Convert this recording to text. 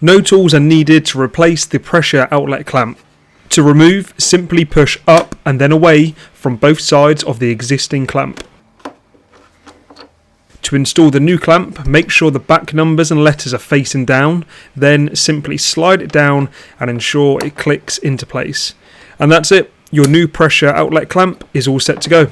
No tools are needed to replace the pressure outlet clamp. To remove, simply push up and then away from both sides of the existing clamp. To install the new clamp, make sure the back numbers and letters are facing down, then simply slide it down and ensure it clicks into place. And that's it, your new pressure outlet clamp is all set to go.